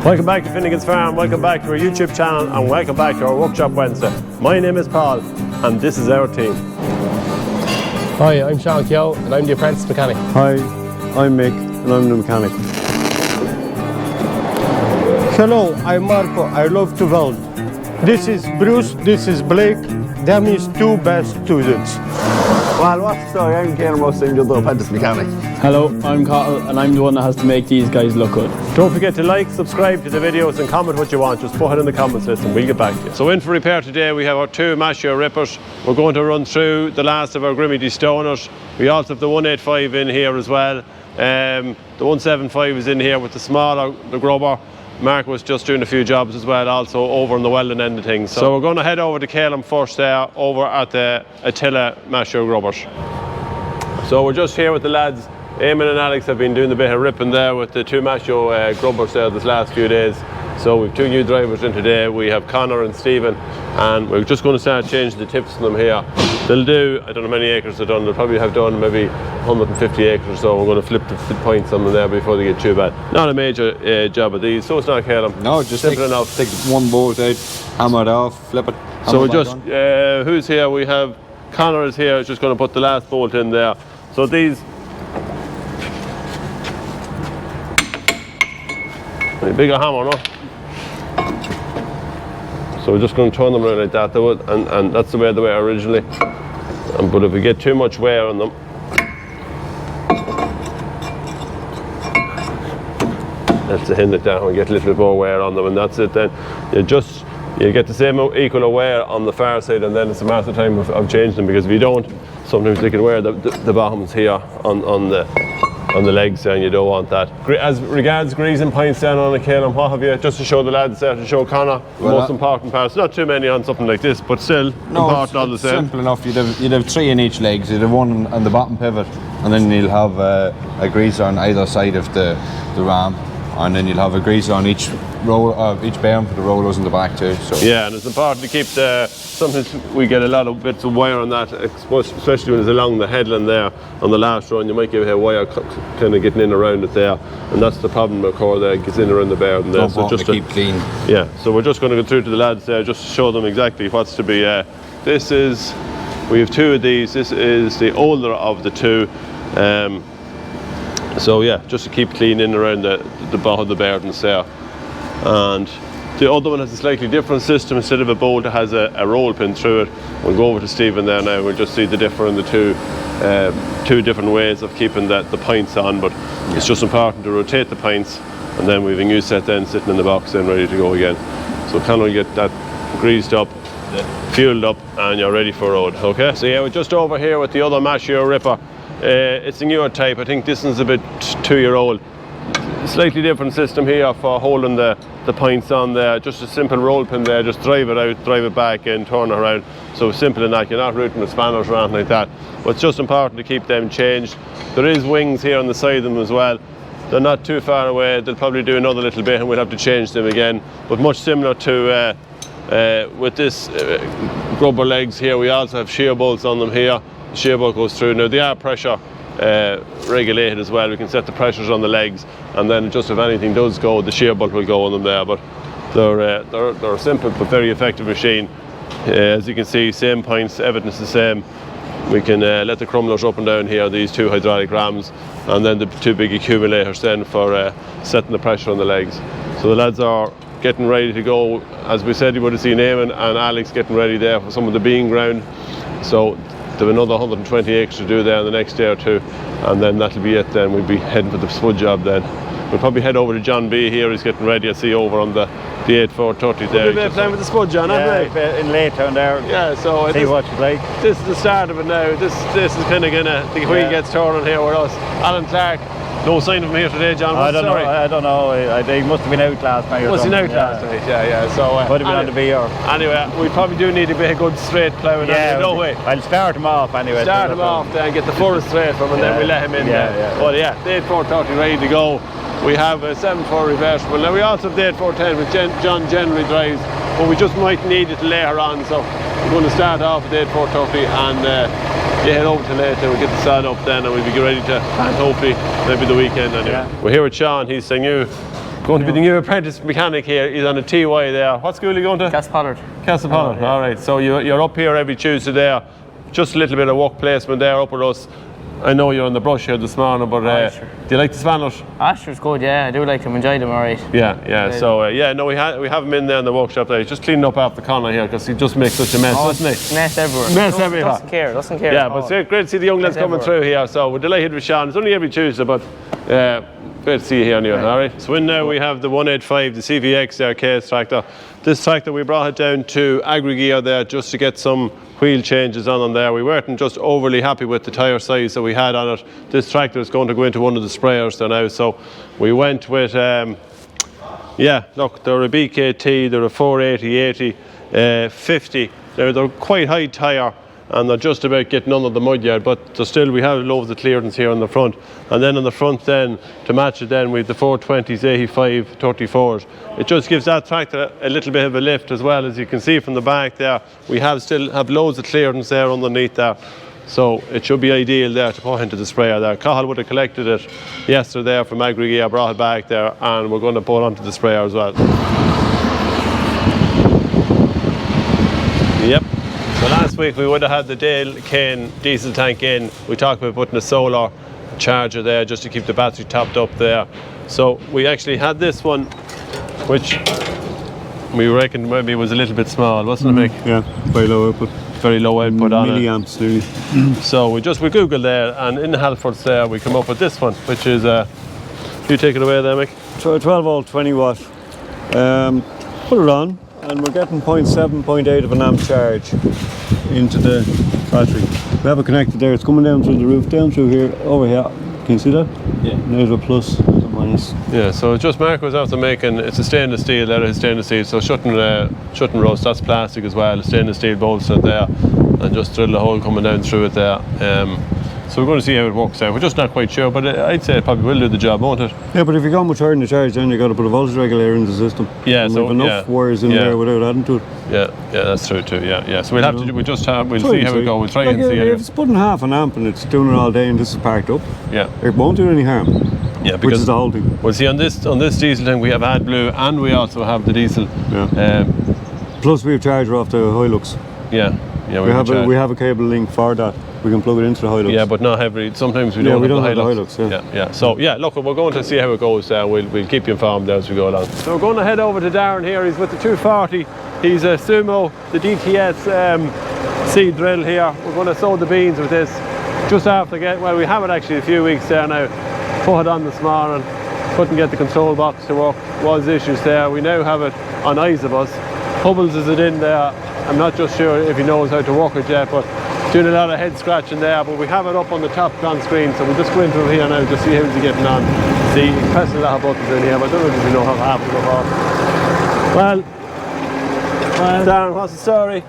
Welcome back to Finnegan's Farm, welcome back to our YouTube channel, and welcome back to our Workshop Wednesday. My name is Paul, and this is our team. Hi, I'm Sean Keogh, and I'm the apprentice mechanic. Hi, I'm Mick, and I'm the mechanic. Hello, I'm Marco, I love to weld. This is Bruce, this is Blake, them is two best students. Well, what's the story? I'm Kieran Russell, the apprentice mechanic. Hello, I'm Carl, and I'm the one that has to make these guys look good. Don't forget to like, subscribe to the videos, and comment what you want. Just put it in the comments list and we'll get back to you. So in for repair today we have our two Maschio Rippers. We're going to run through the last of our Grimme Destoners. We also have the 185 in here as well. The 175 is in here with the smaller, the Grubber. Mark was just doing a few jobs as well, also over on the welding end of things. So we're going to head over to Calum first there, over at the Attila Maschio Grubbers. So we're just here with the lads. Eamon and Alex have been doing a bit of ripping there with the two Maschio Grubbers there this last few days. So we've two new drivers in today. We have Connor and Stephen, and we're just going to start changing the tips on them here. They'll do, I don't know how many acres they've done, they'll probably have done maybe 150 acres or so. We're going to flip the points on them there before they get too bad. Not a major job of these, so it's not Calum. No, just simple enough. Take one bolt out, hammer it off, flip it. So we just, who's here? We have Connor is here, is just going to put the last bolt in there. So these, a bigger hammer, no? So we're just going to turn them around like that, and that's the way they were originally. But if we get too much wear on them, that's the hint it down. We get a little bit more wear on them, and that's it. Then you get the same equal wear on the far side, and then it's a matter of time of changing them, because if you don't, sometimes they can wear the bottoms here on the legs, and you don't want that. As regards greasing points down on a Calum, what have you, just to show the lads there, to show Connor the most important parts? Not too many on something like this, but still important all the same. Simple enough. You'd have three in each legs. You'd have one on the bottom pivot, and then you'll have a greaser on either side of the ram, and then you'll have a greaser on each roll, each bearing for the rollers in the back too. So yeah, and it's important to keep sometimes we get a lot of bits of wire on that, especially when it's along the headland there on the last run. You might get a wire kind of getting in around it there, and that's the problem with core there, it gets in around the bearing there. So just to keep clean. Yeah, so we're just going to go through to the lads there, just to show them exactly what's to be. We have two of these. This is the older of the two. So yeah, just to keep clean in around the bottom of the bearings there. And the other one has a slightly different system. Instead of a bolt, it has a roll pin through it. We'll go over to Stephen there now. We'll just see the difference in the two different ways of keeping the points on. But it's just important to rotate the points, and then we have a new set then sitting in the box and ready to go again. So kind of get that greased up, fueled up, and you're ready for road. Okay. So yeah, we're just over here with the other Maschio Ripper. It's a newer type. I think this one's about 2-year-old. Slightly different system here for holding the points on there. Just a simple roll pin there, just drive it out, drive it back in, turn it around. So simple in that, you're not routing the spanners or anything like that. But it's just important to keep them changed. There is wings here on the side of them as well. They're not too far away. They'll probably do another little bit and we'll have to change them again. But much similar to with this Grubber legs here, we also have shear bolts on them here. The shear bolt goes through. Now they are pressure regulated as well. We can set the pressures on the legs, and then just if anything does go, the shear bolt will go on them there. But they're a simple but very effective machine. As you can see, same points, everything's the same. We can let the crumblers up and down here, these two hydraulic rams, and then the two big accumulators then for setting the pressure on the legs. So the lads are getting ready to go. As we said, you would have seen Eamon and Alex getting ready there for some of the bean ground. So they have another 120 acres to do there in the next day or two, and then that'll be it. Then we'll be heading for the spud job then. We'll probably head over to John B here. He's getting ready. I see over on the 8430 there. We'll be playing with the spud, John, haven't we? In Laytown there. Yeah, so see what you like. This is the start of it now. This is kind of gonna, the wheel gets turning here with us. Alan Clark, no sign of him here today, John. I don't know. He must have been out last night. Was he out last night? Yeah. So would have been on the VR. Anyway, we probably do need a bit of good straight ploughing. Yeah, no way. I'll start him off anyway. Start him off then, get the full straight from him, and then we let him in. Well, yeah, the 8430 ready to go. We have a 7.4 reversible. Now we also have the 8410, which John generally drives. but we just might need it later on. So we're going to start off at 4:30 and head over to later. We'll get the sod up then, and we'll be ready to plant hopefully maybe the weekend. Anyway. Yeah. We're here with Sean. He's the new, going to be the new apprentice mechanic here. He's on a TY there. What school are you going to? Castlepollard. Castlepollard. All right. So you're up here every Tuesday there. Just a little bit of work placement there up with us. I know you're on the brush here this morning, but sure. Do you like the Spanish? Asher's good, yeah. I do like them. Enjoy them, all right. Yeah. So no, we have him in there in the workshop there. He's just cleaning up after Connor here because he just makes such a mess, doesn't he? Mess everywhere. Doesn't care. Yeah, but it's great to see the young lads coming through here. So we're delighted with Sean. It's only every Tuesday, but great to see you here anyway. All right. So in now we have the 185, the CVX there, KS tractor. This tractor we brought it down to Agri-Gear there just to get some wheel changes on there. We weren't just overly happy with the tyre size that we had on it. This tractor is going to go into one of the sprayers there now, so we went with look, they're a BKT, they're a 480, 50. They're quite high tyre and they're just about getting under the mud yard, but still we have loads of clearance here on the front. And then on the front then, to match it then with the 420s, 85, 34s. It just gives that tractor a little bit of a lift as well. As you can see from the back there, we still have loads of clearance there underneath there. So it should be ideal there to put into the sprayer there. Cahill would have collected it yesterday there from Agri-Gear, brought it back there, and we're going to put it onto the sprayer as well. Yep. So last week we would have had the Dale Kane diesel tank in. We talked about putting a solar charger there just to keep the battery topped up there. So we actually had this one, which we reckoned maybe was a little bit small, wasn't it, Mick? Yeah, very low output. Very low output on it. Milliamps nearly. So we Googled there, and in Halfords there we come up with this one, which is you take it away there, Mick. 12 volt, 20 watt. Put it on, and we're getting 0.7, 0.8 of an amp charge into the battery. We have it connected there. It's coming down through the roof, down through here, over here. Can you see that? Yeah. There's a plus, there's a minus. Yeah, so just Mark was after making, it's a stainless steel, that is stainless steel, so shouldn't rust. That's plastic as well, stainless steel bolts are there, and just drill a hole coming down through it there. So we're going to see how it works out. We're just not quite sure, but I'd say it probably will do the job, won't it? Yeah, but if you're going much higher in the charge, then you've got to put a voltage regulator in the system. Yeah, and so we've enough wires in there without adding to it. Yeah, that's true too. Yeah. So we'll have to do. We'll see how we go. We'll try and see. If it's putting half an amp and it's doing it all day and this is parked up, it won't do any harm. Yeah, because which is the whole thing. Well, see on this diesel thing we have AdBlue and we also have the diesel. Yeah. Plus we have charger off the Hilux. Yeah. We have a cable link for that. We can plug it into the Hilux. Yeah, but not every. Sometimes we don't have the Hilux. Yeah. So look, we're going to see how it goes. We'll keep you informed as we go along. So we're going to head over to Darren here. He's with the 240. He's a Sumo, the DTS seed drill here. We're going to sow the beans with this. Just after we have it actually a few weeks there now. Put it on this morning. Couldn't get the control box to work. Was issues there. We now have it on Isabus. Hubbles is it in there. I'm not just sure if he knows how to work it yet, but doing a lot of head scratching there. But we have it up on the top on screen, so we'll just go into it here now to see how he's getting on. See, he's pressing a lot of buttons in here, but I don't know if you know how half of them are. Well, Darren, what's the story?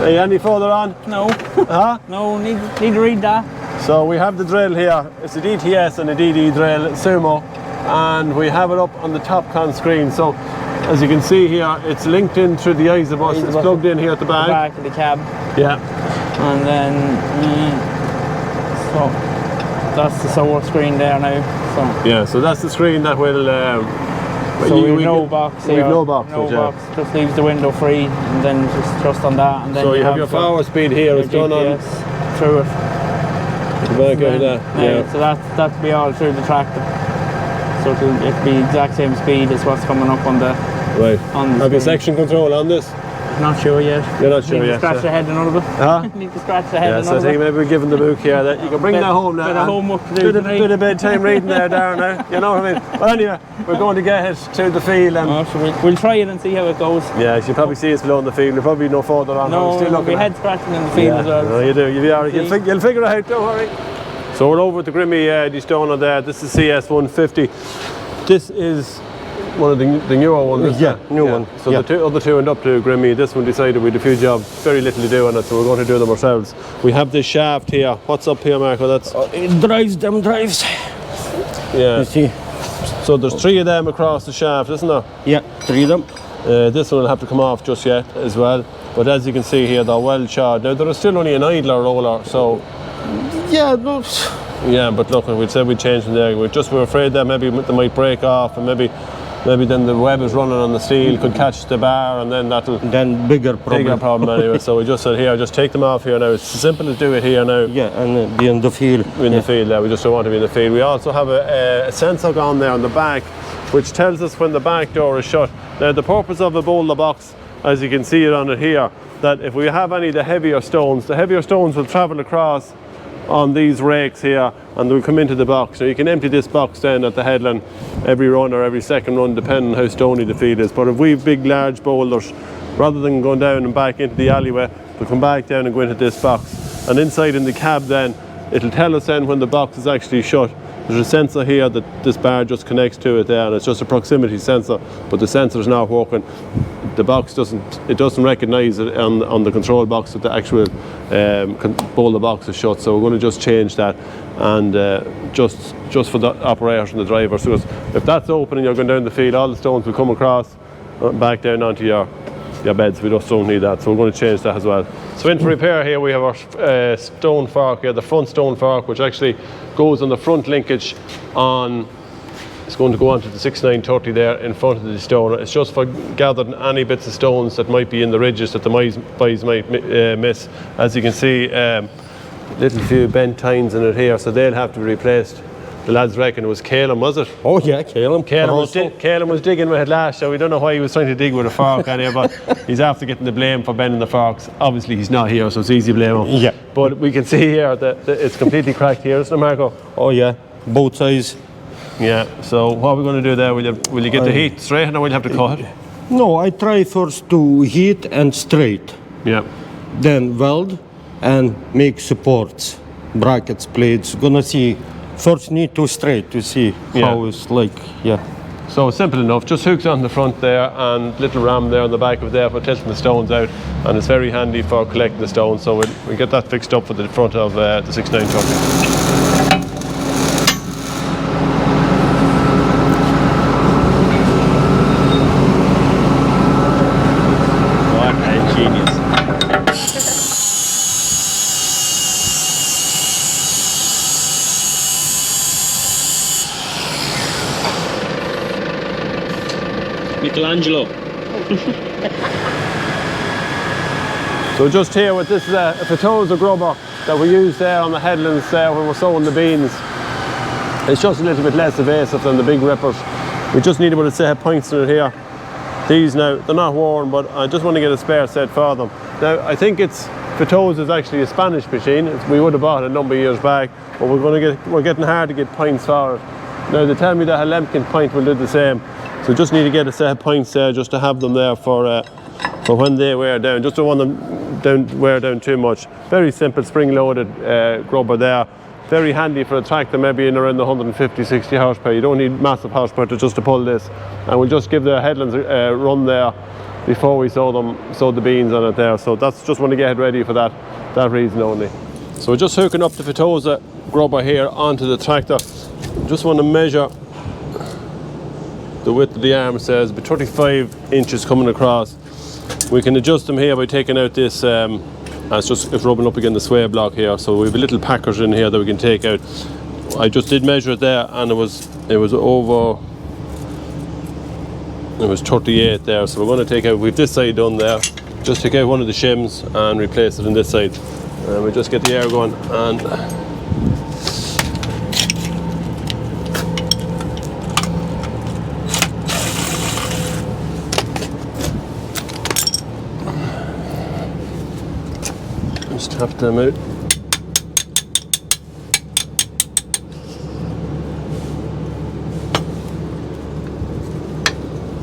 Are you any further on? No. Huh? No, need to read that. So we have the drill here. It's a DTS and a DD drill, Sumo, and we have it up on the top con screen. So as you can see here, it's linked in through the Isabus. It's plugged in here at the back. The back of the cab. Yeah. And then, so that's the solar screen there now. So. Yeah, so that's the screen that will. So we have no box here. We have no box. No box. Just leaves the window free, and then just on that. And then so you have your forward speed here. It's done on through it. The back of that. Yeah. So that'll be all through the tractor. So it'll be exact same speed as what's coming up on the. Right. On the have you section control on this? Not sure yet. You're not sure Need yet. to scratch the head a little bit. Huh? Need to scratch the head a so little I think bit. maybe we're giving the book here that you can bring that home now. Bit of homework to do. Bit of bedtime reading there, Darren. Now, you know what I mean? Well, anyway, we're going to get it to the field. And so we'll try it and see how it goes. Yeah, you probably see us below in the field. We're probably no further on. No, still looking we'll be head scratching in the field as well. No, you do. You'll be all right. You'll figure it out. Don't worry. So we're over at the Grimme Destoner there. This is CS150. This is one of the newer ones. Yeah, new one. So the other two went up to Grimme. This one decided we had a few jobs, very little to do on it, so we're going to do them ourselves. We have this shaft here. What's up here, Marco? That's it drives. Yeah. You see. So there's 3 of them across the shaft, isn't there? Yeah, 3 of them. This one will have to come off just yet as well. But as you can see here, they're well shod. Now there is still only an idler roller, so Yeah, no, yeah. But look, we said we'd change them there. We're afraid that maybe they might break off, and maybe then the web is running on the steel, could catch the bar, and then that'll then bigger problem. anyway. So we just said here, just take them off here now. It's simple to do it here now. Yeah, and be in the field. In the field, yeah. We just don't want to be in the field. We also have a sensor on there on the back, which tells us when the back door is shut. Now the purpose of a boulder box, as you can see it on it here, that if we have any of the heavier stones will travel across on these rakes here and they'll come into the box. Now you can empty this box then at the headland every run or every second run, depending on how stony the field is. But if we've big large boulders, rather than going down and back into the alleyway, we'll come back down and go into this box. And inside in the cab then, it'll tell us then when the box is actually shut. There's a sensor here that this bar just connects to it there, and it's just a proximity sensor, but the sensor is not working. The box doesn't recognise it on the control box that the actual boulder box is shut. So we're going to just change that, and just for the operator and the driver. So if that's open and you're going down the field, all the stones will come across back down onto your beds. We just don't need that, so we're going to change that as well. So into repair here we have our stone fork here, the front stone fork, which actually goes on the front linkage on. It's going to go onto the 6930 there in front of the Destoner. It's just for gathering any bits of stones that might be in the ridges that the boys might miss. As you can see, little few bent tines in it here, so they'll have to be replaced. The lads reckon it was Calum, was it? Oh yeah, Calum. Calum was digging with it last, so we don't know why he was trying to dig with a fork on here, but he's after getting the blame for bending the forks. Obviously he's not here, so it's easy to blame him. Yeah. But we can see here that it's completely cracked here, isn't it, Marco? Oh yeah, both sides. Yeah, so what are we going to do there? Will you get the heat straight, or will you have to cut it? No, I try first to heat and straight. Yeah. Then weld and make supports, brackets, plates. Gonna see, first need to straight to see how it's like, yeah. So simple enough, just hooks on the front there and little ram there on the back of there for tilting the stones out, and it's very handy for collecting the stones, so we'll get that fixed up for the front of the 6930. Michelangelo. So just here with this a Fitosa Grubber that we use there on the headlands there when we're sowing the beans. It's just a little bit less evasive than the big rippers. We just need about a set of points in it here. These now, they're not worn, but I just want to get a spare set for them. Now I think Fitosa is actually a Spanish machine. We would have bought it a number of years back, but we're getting hard to get points for it. Now they tell me that a Lemkin point will do the same. So just need to get a set of points there just to have them there for when they wear down. Just don't want them wear down too much. Very simple spring-loaded grubber there. Very handy for a tractor maybe in around the 150-60 horsepower. You don't need massive horsepower just to pull this. And we'll just give the headlands a run there before we sow the beans on it there. So that's just want to get ready for that reason only. So we're just hooking up the Fitosa Grubber here onto the tractor. Just want to measure the width of the arm. Says about 35 inches coming across. We can adjust them here by taking out this it's rubbing up against the sway block here, so we have a little packers in here that we can take out. I just did measure it there, and it was 38 there, so we're going to take out, we've this side done there, just take out one of the shims and replace it in this side, and we just get the air going and just tap them out.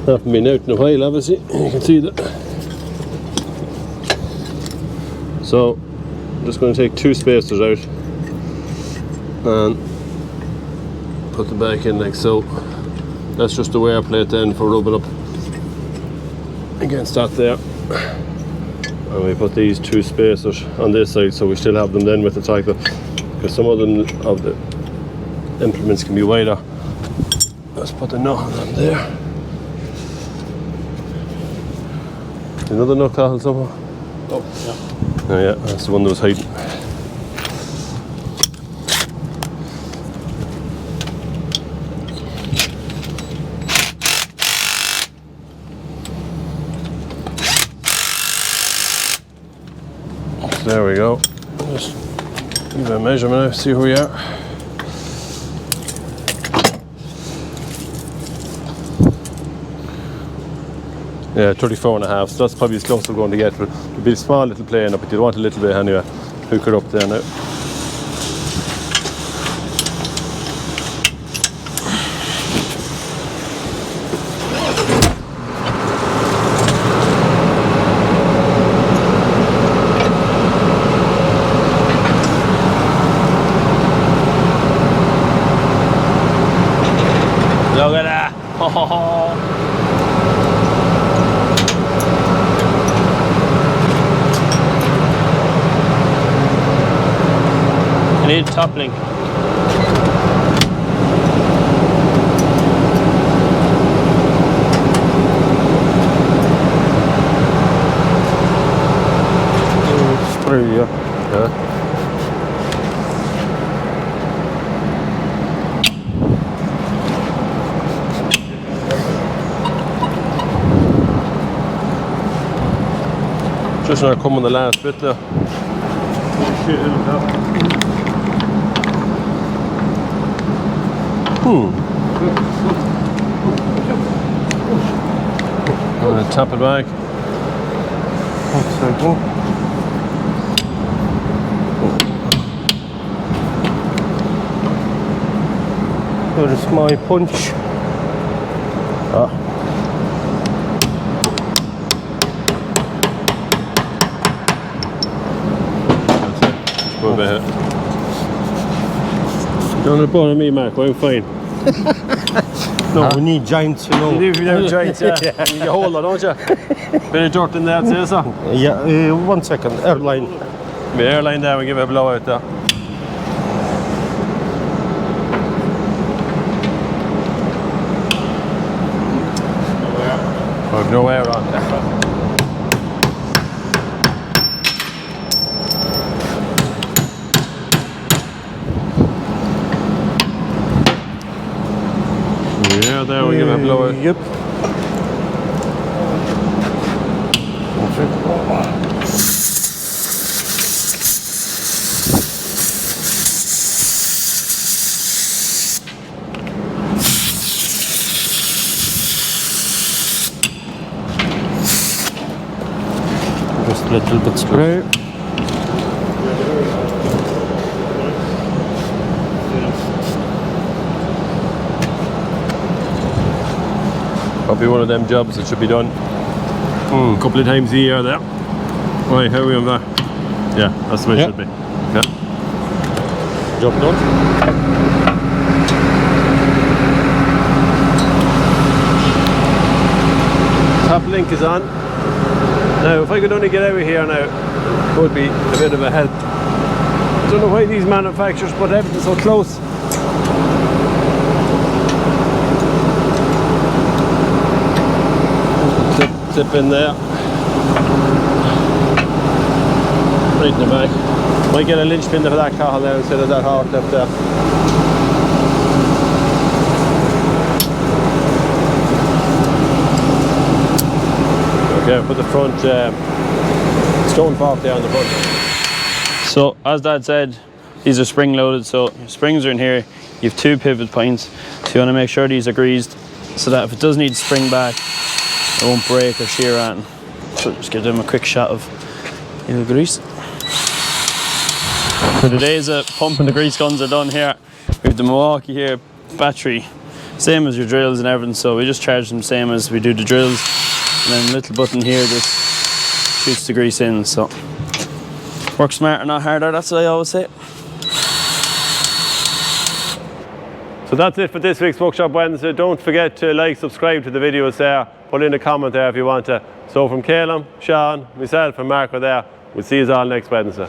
Haven't been out in a while, obviously. You can see that. So I'm just going to take two spacers out and put them back in like so. That's just the wear plate then for rubbing up against that there. And we put these two spacers on this side, so we still have them then with the tractor, because some of the implements can be wider. Let's put the nut on them there. See another nut cahill somewhere? Oh, yeah. Oh yeah, that's the one that was hiding. So there we go. Just give it a measurement now, see where we are. Yeah, 34.5, so that's probably as close as we're going to get. It'll be a small little plane, but you'll want a little bit anyway. Hook it up there now. Look at that! I need top link. Spray, yeah. Just now come on the last bit there. I'm going to tap it back. Here is my punch. Move ahead. Don't bother me, Mark. I'm fine. No, we need giants, you know. You do giants, yeah. You hold it, don't you? Bit of dirt in there, say so. Yeah, 1 second. Airline. The airline there, we give it a blowout there. I've no air on. Yeah, there we give it a blowout. Yep. Just a little bit spray. Probably one of them jobs that should be done a couple of times a year there. Right, how are we on that? Yeah, that's the way it should be. Yeah. Job done. Top link is on. Now, if I could only get out of here now, it would be a bit of a help. I don't know why these manufacturers put everything so close. Zip in there. Right in the back. Might get a linchpin for that cahill now instead of that heart up there. Okay, put the front stone fork there on the front. So, as Dad said, these are spring loaded, so your springs are in here. You have 2 pivot points, so you want to make sure these are greased so that if it does need to spring back, it won't break or shear at. So just give them a quick shot of little grease. So the days of pumping the grease guns are done here. We have the Milwaukee here, battery, same as your drills and everything, so we just charge them same as we do the drills. And then a little button here just shoots the grease in, so work smarter, not harder, that's what I always say. So that's it for this week's Workshop Wednesday. Don't forget to like, subscribe to the videos there. Put in a comment there if you want to. So from Caleb, Sean, myself and Mark are there. We'll see you all next Wednesday.